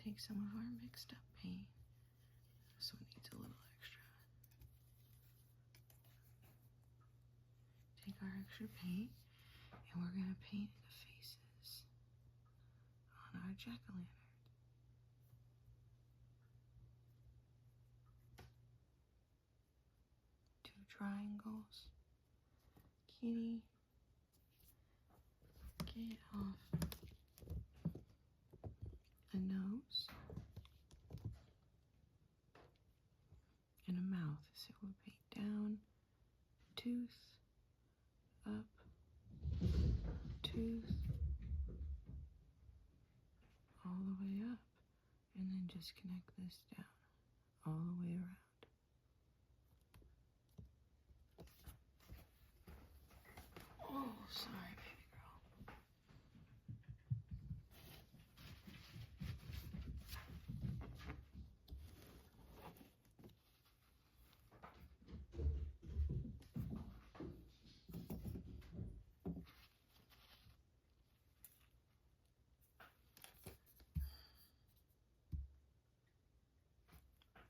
take some of our mixed up paint. This one needs a little extra. Take our extra paint and we're gonna paint the faces on our jack-o'-lantern. Two triangles. Kitty, get off a nose and a mouth. So we'll paint down, tooth, up, tooth, all the way up, and then just connect this down all the way around. Oh, sorry, baby girl.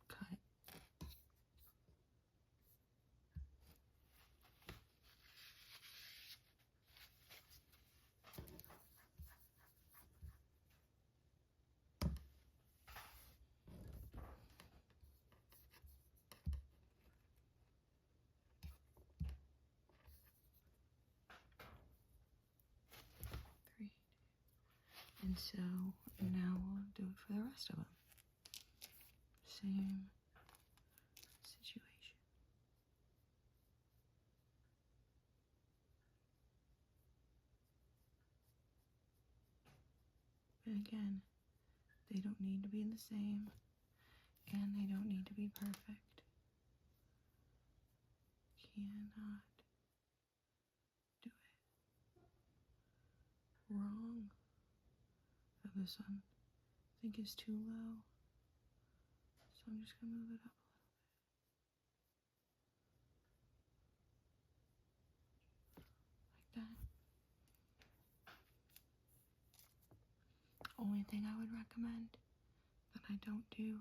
Cut. Three. And so now we'll do it for the rest of them. Same situation. But again, they don't need to be the same and they don't need to be perfect. Cannot do it wrong. Oh, this one I think is too low. So I'm just gonna move it up a little bit. Like that. Only thing I would recommend that I don't do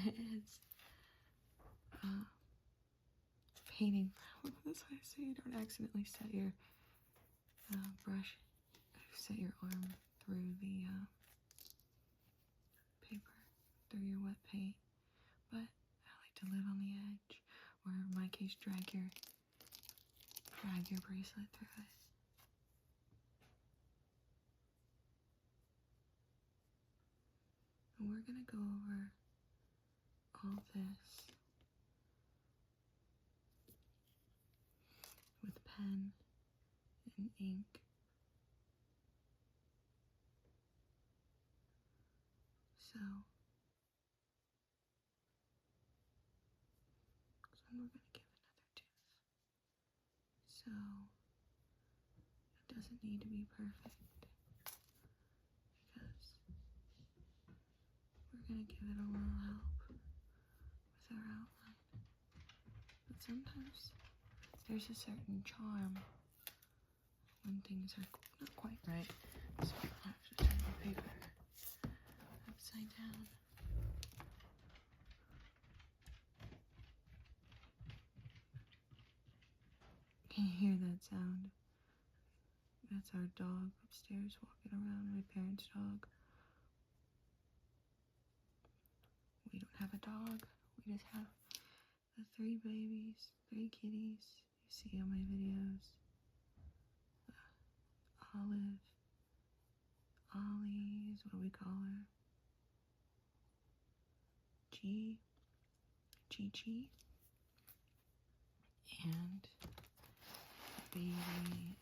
is painting. That's why I say you don't accidentally set your brush, set your arm through the paper, through your wet paint. But I like to live on the edge, or in my case, drag your bracelet through it. And we're gonna go over all this with pen and ink. So we're gonna give another tooth. So it doesn't need to be perfect because we're gonna give it a little help with our outline. But sometimes there's a certain charm when things are not quite right. So I have to turn the paper upside down. Can you hear that sound? That's our dog upstairs walking around, my parents' dog. We don't have a dog, we just have the 3 babies, 3 kitties you see on my videos. Olive, Ollie is what we call her. Chi, and baby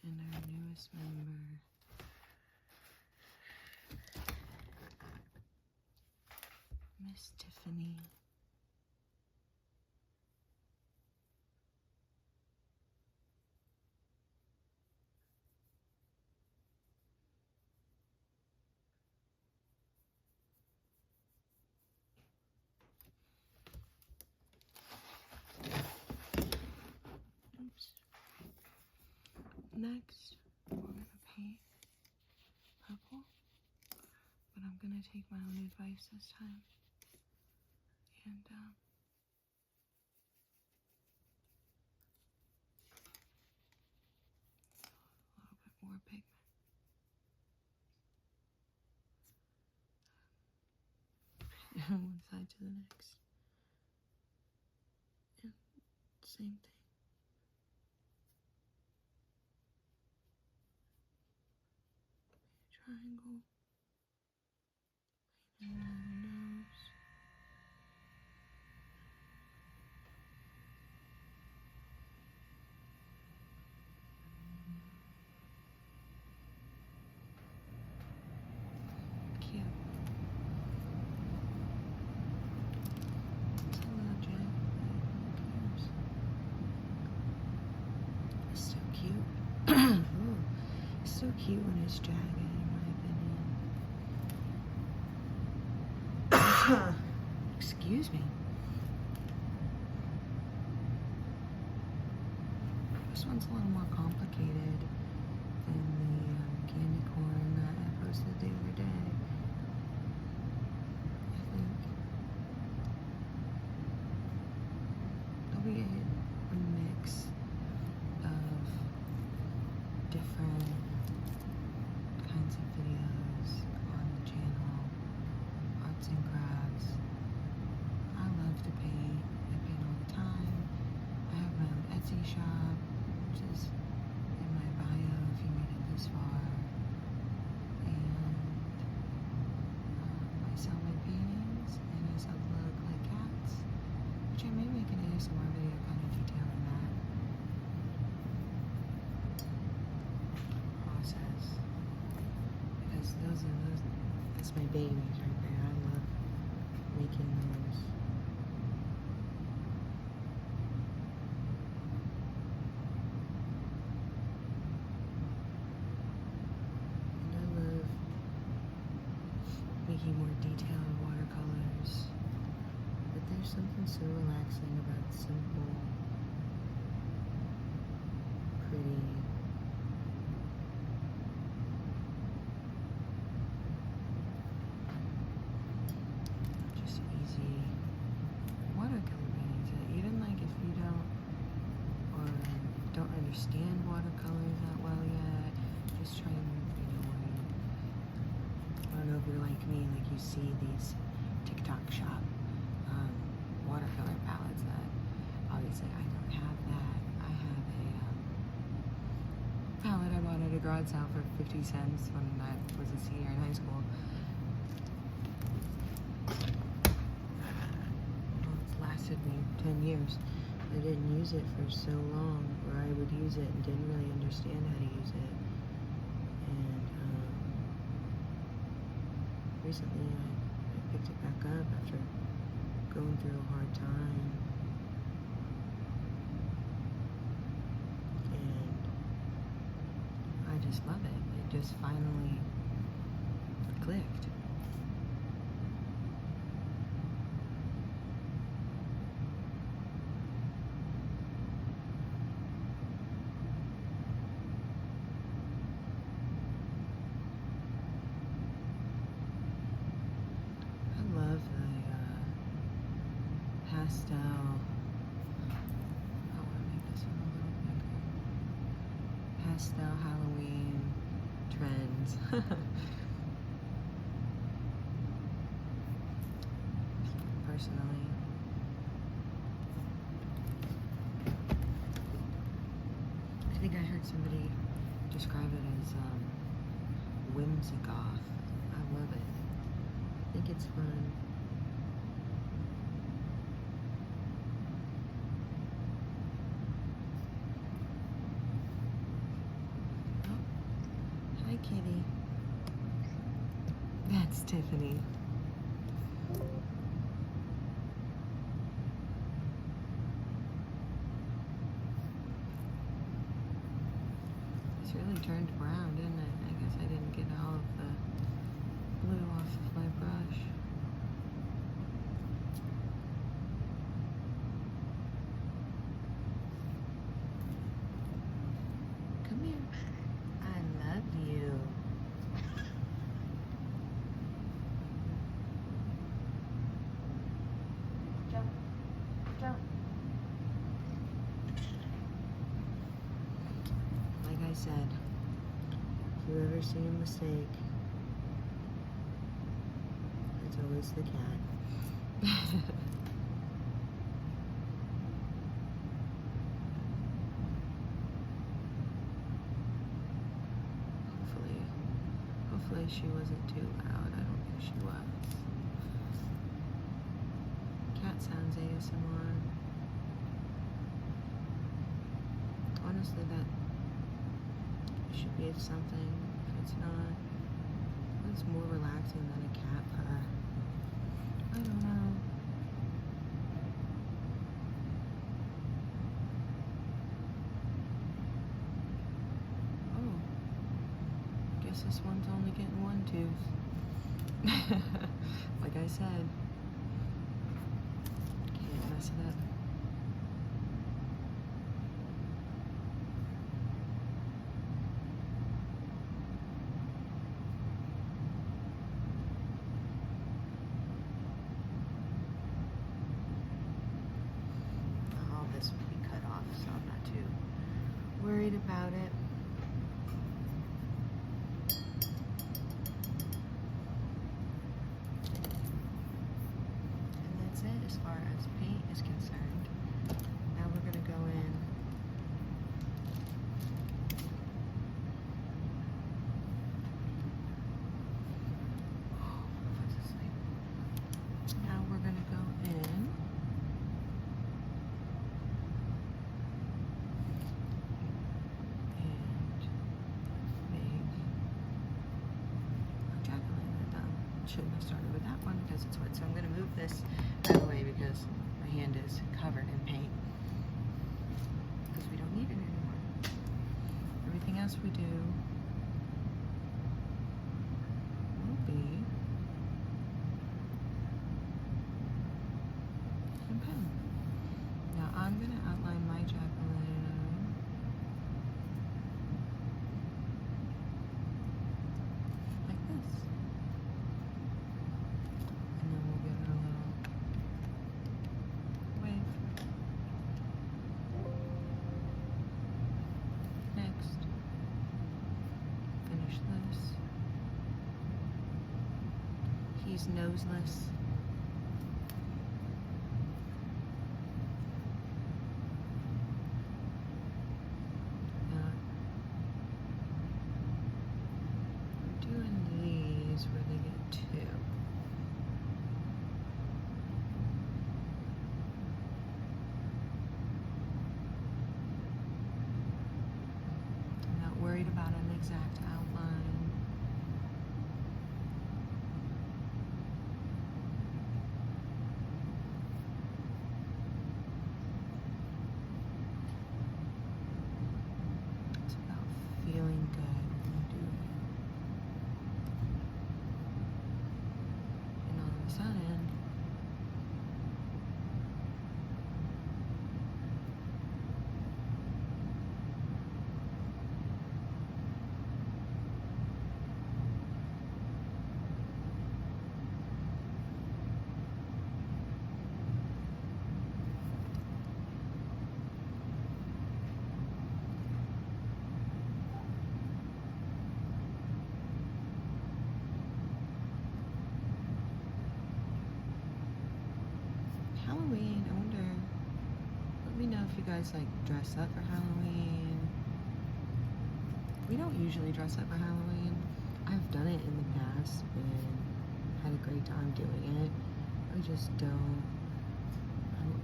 and our newest member, Miss Tiffany. Oops. Next, we're gonna paint purple but I'm gonna take my own advice this time. And, a little bit more pigment. One side to the next. And same thing. Triangle. Paint a little nose. Cute. It's a little jagged, but who cares? It's so cute. Ooh, it's so cute when it's jagged, in my opinion. Excuse me. This one's a little more complicated than the candy corn that I posted the other day. I think there'll be a mix of different kinds of videos on the channel, arts and crafts. I love to paint. I paint all the time. I have my own Etsy shop, which is in my bio if you made it this far. And I sell my paintings, and I sell the little clay cats, which I may make an ASMR video kind of detailing that process. Because that's my babies right there. I love making those. Making more detailed watercolors, but there's something so relaxing about simple, pretty, just easy watercolor paintings. Even like if you don't understand watercolors that well yet, just try and I don't know if you're like me, like you see these TikTok shop watercolor palettes that obviously I don't have that. I have a palette I bought at a garage sale for 50 cents when I was a senior in high school. Well, it's lasted me 10 years. I didn't use it for so long, or I would use it and didn't really understand how to use it. Recently, I picked it back up after going through a hard time, and I just love it. It just finally clicked. Pastel. I want to make this one a little bigger. Pastel Halloween trends. Personally, I think I heard somebody describe it as whimsical. I love it. I think it's fun. Hi, kitty. That's Tiffany. It's really turned brown, didn't it? I guess I didn't get all of the blue off of my brush. Come here. I love you. said, if you ever see a mistake, it's always the cat. Hopefully she wasn't too loud. I don't think she was. Cat sounds ASMR. Honestly, that should be something. If it's not, it's more relaxing than a cat purr. I don't know. Oh, guess this one's only getting one tooth. Like I said, can't mess it up. This will be cut off, so I'm not too worried about it. And that's it as far as paint is concerned. Now we're going to go in now we're going to go in shouldn't have started with that one because it's wet. So I'm going to move this out of the way because my hand is covered in paint. Because we don't need it anymore. Everything else we do will be in pen. Now I'm going to outline my jack-o'-lantern like this. He's noseless. We're doing these where they get two. I'm not worried about an exact outline. Feeling good when you do it. And all of a sudden, Halloween, I wonder, let me know if you guys like dress up for Halloween. We don't usually dress up for Halloween. I've done it in the past and had a great time doing it. I just don't,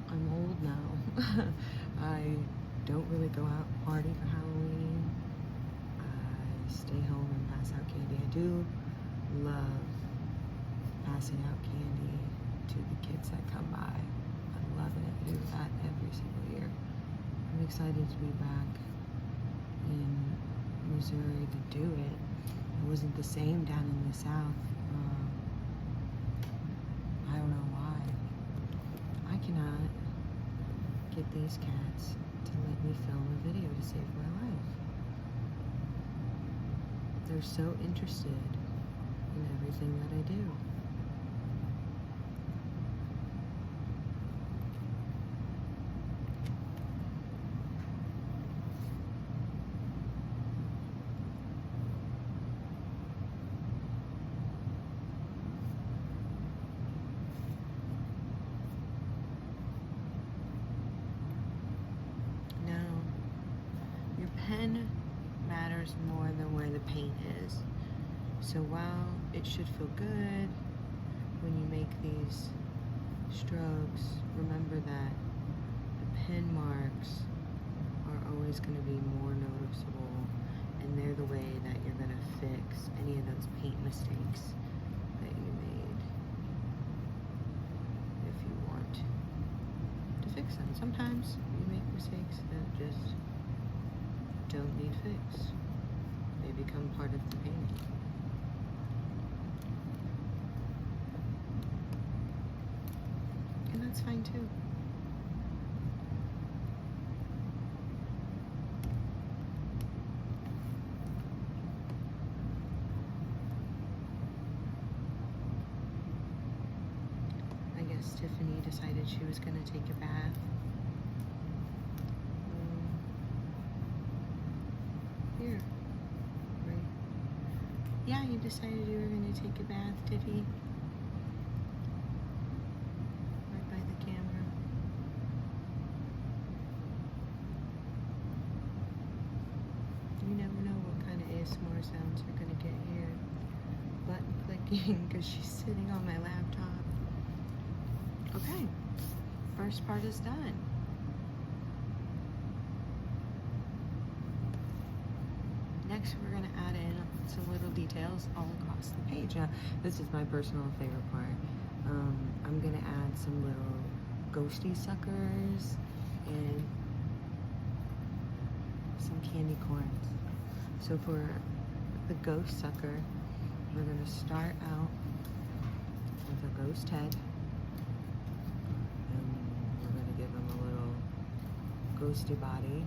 I'm old now. I don't really go out and party for Halloween. I stay home and pass out candy. I do love passing out candy to the kids that come by. I love it. I do that every single year. I'm excited to be back in Missouri to do it. It wasn't the same down in the South. I don't know why. I cannot get these cats to let me film a video to save my life. They're so interested in everything that I do. matters more than where the paint is. So while it should feel good when you make these strokes, remember that the pen marks are always going to be more noticeable, and they're the way that you're going to fix any of those paint mistakes that you made if you want to fix them. Sometimes you make mistakes that just don't need fixed. They become part of the painting. And that's fine too. I guess Tiffany decided she was going to take a bath. Here. Right. Yeah, you decided you were going to take a bath, Tiffy. Right by the camera. You never know what kind of ASMR sounds you're going to get here. Button clicking because she's sitting on my laptop. Okay, first part is done. Next, we're gonna add in some little details all across the page. Now, this is my personal favorite part. I'm gonna add some little ghosty suckers and some candy corns. So for the ghost sucker, we're gonna start out with a ghost head. We're going to give him a little ghosty body.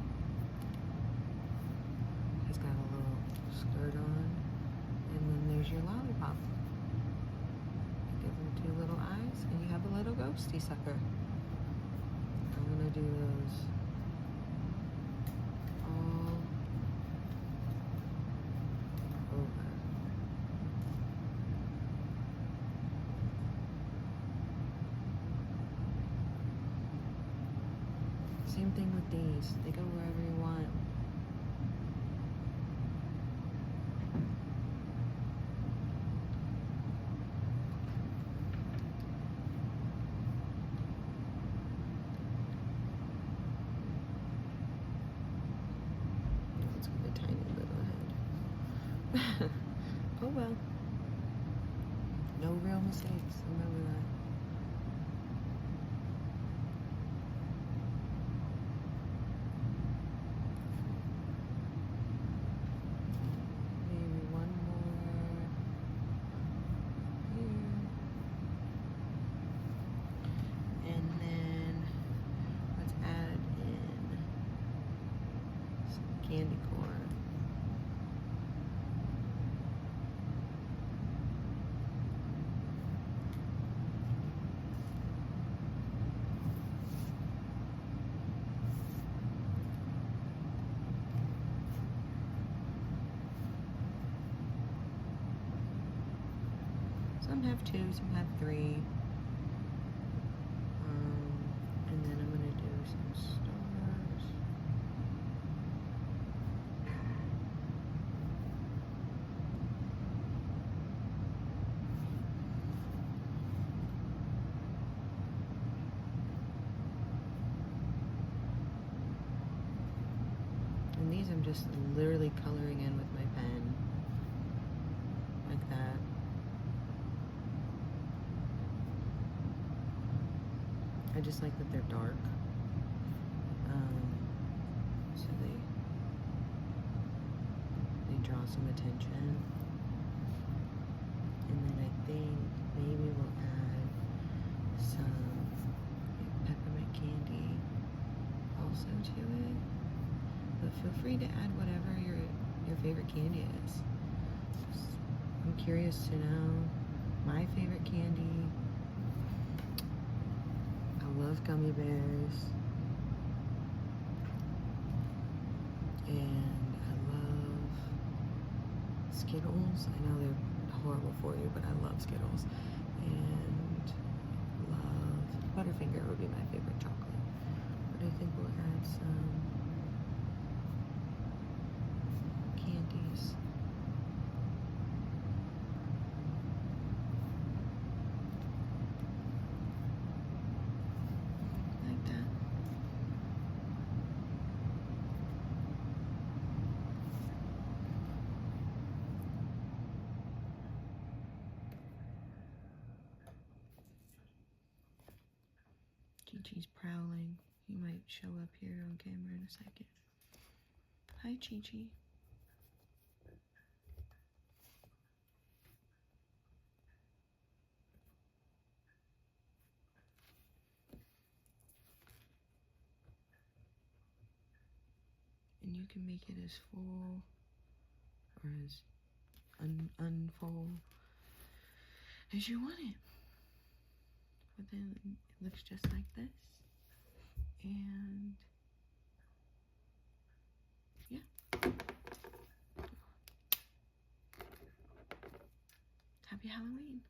He's got a little skirt on. And then there's your lollipop. Give him 2 little eyes, and you have a little ghosty sucker. I'm going to do those all over. Same thing with these. They go wherever you want. It's got a tiny little head. Oh well. No real mistakes. Remember that. Candy corn. Some have 2, some have 3. And then I'm going to do some stars. And these I'm just literally coloring in with my pen. Like that. I just like that they're dark. So they draw some attention. And then I think maybe we'll add some peppermint candy also to it. But feel free to add whatever your favorite candy is. I'm curious to know my favorite candy. I love gummy bears. And I love Skittles. I know they're horrible for you, but I love Skittles. And love Butterfinger would be my favorite chocolate. But I think we'll add some candy this. Like that. Chi-Chi's prowling. He might show up here on camera in a second. Hi, Chi-Chi. And you can make it as full or as unfull as you want it. But then it looks just like this. And yeah. Happy Halloween.